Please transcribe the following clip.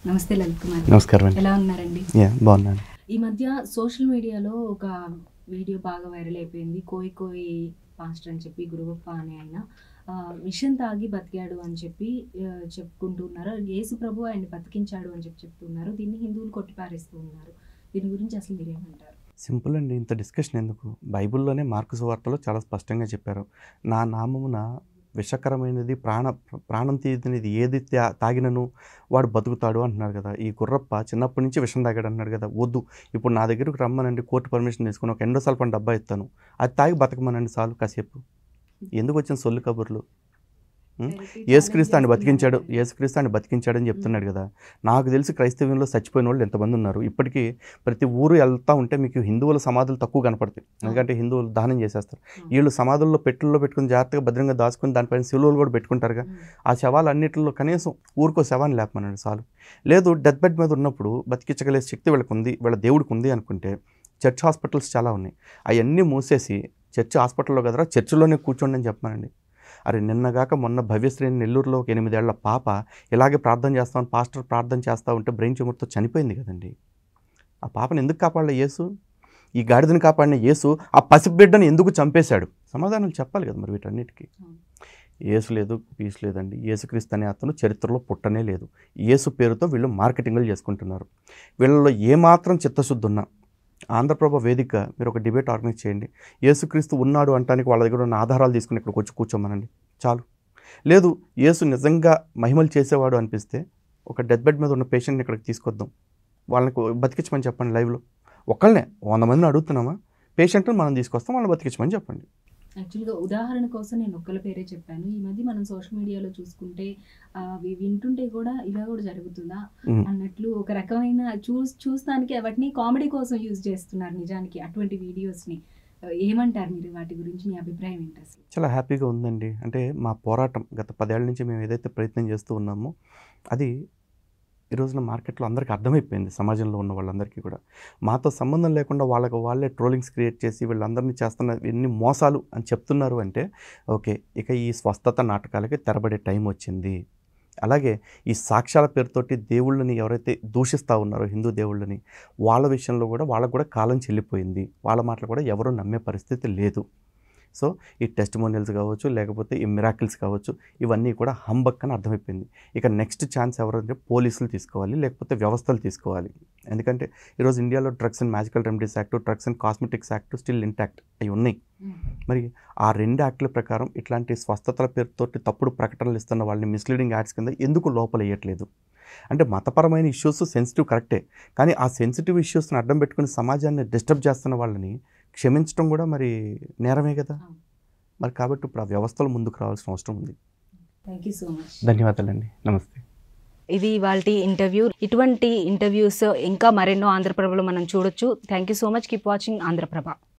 నమస్తే లలిత్ కుమార్. నమస్కారం అండి. ఎలా ఉన్నారండి? బాగున్నాను. ఈ మధ్య సోషల్ మీడియాలో ఒక వీడియో బాగా వైరల్ అయిపోయింది. కోయి కోయి పాస్టర్ అని చెప్పి గురుగొప్ప అనే ఆయన విషం తాగి బతికాడు అని చెప్పి చెప్పుకుంటున్నారు. యేసు ప్రభు ఆయన్ని బతికించాడు అని చెప్పి చెప్తున్నారు. దీన్ని హిందువులు కొట్టిపారేస్తూ ఉన్నారు. దీని గురించి అసలు మీరేమంటారు? సింపుల్ అండి. ఇంత డిస్కషన్ ఎందుకు? బైబిల్లోనే మార్కు సువార్తలో చాలా స్పష్టంగా చెప్పారు. నా నామమున విషకరమైనది ప్రాణం తీయనిది ఏది తాగినను వాడు బతుకుతాడు అంటున్నారు కదా. ఈ గుర్రప్ప చిన్నప్పటి నుంచి విషం తాగాడు అన్నాడు కదా. వద్దు, ఇప్పుడు నా దగ్గరకు రమ్మనండి, కోర్టు పర్మిషన్ తీసుకుని ఒక ఎండోసల్ఫాన్ డబ్బా ఇస్తాను, అది తాగి బతకమనండి చాలు కాసేపు. ఎందుకు వచ్చిన సొల్లు కబుర్లు? యేసుక్రీస్తు ఆయన బతికించాడని చెప్తున్నాడు కదా. నాకు తెలిసి క్రైస్తవ్యంలో చచ్చిపోయిన వాళ్ళు ఎంతమంది ఉన్నారు. ఇప్పటికీ ప్రతి ఊరు వెళ్తూ ఉంటే మీకు హిందువుల సమాధులు తక్కువ కనపడతాయి. ఎందుకంటే హిందువులు దహనం చేసేస్తారు. వీళ్ళు సమాధుల్లో పెట్టుల్లో పెట్టుకుని జాగ్రత్తగా భద్రంగా దాచుకుని దానిపైన శిలువలు కూడా పెట్టుకుంటారుగా. ఆ శవాలు అన్నింటిలో కనీసం ఊరికో శవాన్ని లేపమనండి చాలు. లేదు, డెత్ బెడ్ మీద ఉన్నప్పుడు బతికించగలిగే శక్తి వీళ్ళ దేవుడికి ఉంది అనుకుంటే చర్చ్ హాస్పిటల్స్ చాలా ఉన్నాయి. అవన్నీ మూసేసి చర్చ్ హాస్పిటల్లో కదరా చర్చిలోనే కూర్చోండి అని చెప్పమనండి. అరే, నిన్నగాక మొన్న భవ్యశ్రేణి నెల్లూరులో ఒక 8 ఏళ్ల పాప ఇలాగే ప్రార్థన చేస్తామని పాస్టర్ ప్రార్థన చేస్తూ ఉంటే బ్రెయిన్ ట్యూమర్తో చనిపోయింది కదండి. ఆ పాపను ఎందుకు కాపాడలే యేసు? ఈ గాడిదని కాపాడిన యేసు ఆ పసిబిడ్డను ఎందుకు చంపేశాడు? సమాధానం చెప్పాలి కదా మరి వీటన్నిటికీ. యేసు లేదు, పీస్ లేదండి. యేసుక్రీస్తు అనే అతను చరిత్రలో పుట్టనే లేదు. యేసు పేరుతో వీళ్ళు మార్కెటింగ్లు చేసుకుంటున్నారు. వీళ్ళలో ఏమాత్రం చిత్తశుద్ధి ఉన్నా ఆంధ్రప్రభ వేదిక మీరు ఒక డిబేట్ ఆర్గనైజ్ చేయండి. యేసుక్రీస్తు ఉన్నాడు అంటానికి వాళ్ళ దగ్గర ఉన్న ఆధారాలు తీసుకుని ఇక్కడికి వచ్చి కూర్చోమనండి చాలు. లేదు, యేసు నిజంగా మహిమలు చేసేవాడు అనిపిస్తే ఒక డెత్ బెడ్ మీద ఉన్న పేషెంట్ని ఇక్కడికి తీసుకొద్దాం, వాళ్ళని బతికించమని చెప్పండి. లైవ్లో ఒకళ్ళనే 100 మందిని అడుగుతున్నామా? పేషెంట్ని మనం తీసుకొస్తాం, వాళ్ళని బతికించమని చెప్పండి. యాక్చువల్గా ఉదాహరణ కోసం నేను ఒక్కల పేరే చెప్పాను. ఈ మధ్య మనం సోషల్ మీడియాలో చూసుకుంటే వింటుంటే కూడా ఇలా కూడా జరుగుతుందా అన్నట్లు ఒక రకమైన చూస్తానికి వాటిని కామెడీ కోసం యూజ్ చేస్తున్నారు నిజానికి అటువంటి వీడియోస్ని. ఏమంటారు మీరు? వాటి గురించి మీ అభిప్రాయం ఏంటి అసలు? చాలా హ్యాపీగా ఉందండి. అంటే మా పోరాటం గత 10 ఏళ్ల నుంచి మేము ఏదైతే ప్రయత్నం చేస్తూ ఉన్నామో అది ఈ రోజున మార్కెట్లో అందరికీ అర్థమైపోయింది. సమాజంలో ఉన్న వాళ్ళందరికీ కూడా మాతో సంబంధం లేకుండా వాళ్ళే ట్రోలింగ్స్ క్రియేట్ చేసి వీళ్ళందరినీ చేస్తున్న ఎన్ని మోసాలు అని చెప్తున్నారు అంటే ఓకే, ఇక ఈ స్వస్థత నాటకాలకి తెరబడే టైం వచ్చింది. అలాగే ఈ సాక్ష్యాల పేరుతోటి దేవుళ్ళని ఎవరైతే దూషిస్తూ ఉన్నారో హిందూ దేవుళ్ళని, వాళ్ళ విషయంలో కూడా వాళ్ళకు కూడా కాలం చెల్లిపోయింది. వాళ్ళ మాటలు కూడా ఎవరూ నమ్మే పరిస్థితి లేదు. సో ఈ టెస్టిమోనియల్స్ కావచ్చు, లేకపోతే ఈ మిరాకిల్స్ కావచ్చు, ఇవన్నీ కూడా హంబక్ అని అర్థమైపోయింది. ఇక నెక్స్ట్ ఛాన్స్ ఎవరంటే పోలీసులు తీసుకోవాలి, లేకపోతే వ్యవస్థలు తీసుకోవాలి. ఎందుకంటే ఈరోజు ఇండియాలో drugs and magical remedies act, drugs and cosmetics act still intact అవి ఉన్నాయి. మరి ఆ 2 యాక్టుల ప్రకారం ఇట్లాంటి స్వస్థతల పేరుతోటి తప్పుడు ప్రకటనలు ఇస్తున్న వాళ్ళని మిస్లీడింగ్ యాడ్స్ కింద ఎందుకు లోపల వేయట్లేదు? అంటే మతపరమైన ఇష్యూస్ సెన్సిటివ్ కరెక్టే, కానీ ఆ సెన్సిటివ్ ఇష్యూస్ని అడ్డం పెట్టుకుని సమాజాన్ని డిస్టర్బ్ చేస్తున్న వాళ్ళని క్షమించడం కూడా మరి నేరమే కదా. మరి కాబట్టి ఇప్పుడు ఆ వ్యవస్థలు ముందుకు రావాల్సిన అవసరం ఉంది. Thank you so much. ధన్యవాదాలండి. నమస్తే. ఇది ఇవాల్టి ఇంటర్వ్యూ. ఇటువంటి ఇంటర్వ్యూస్ ఇంకా మరెన్నో ఆంధ్రప్రభలో మనం చూడొచ్చు. Thank you so much. Keep watching Andhraprabha.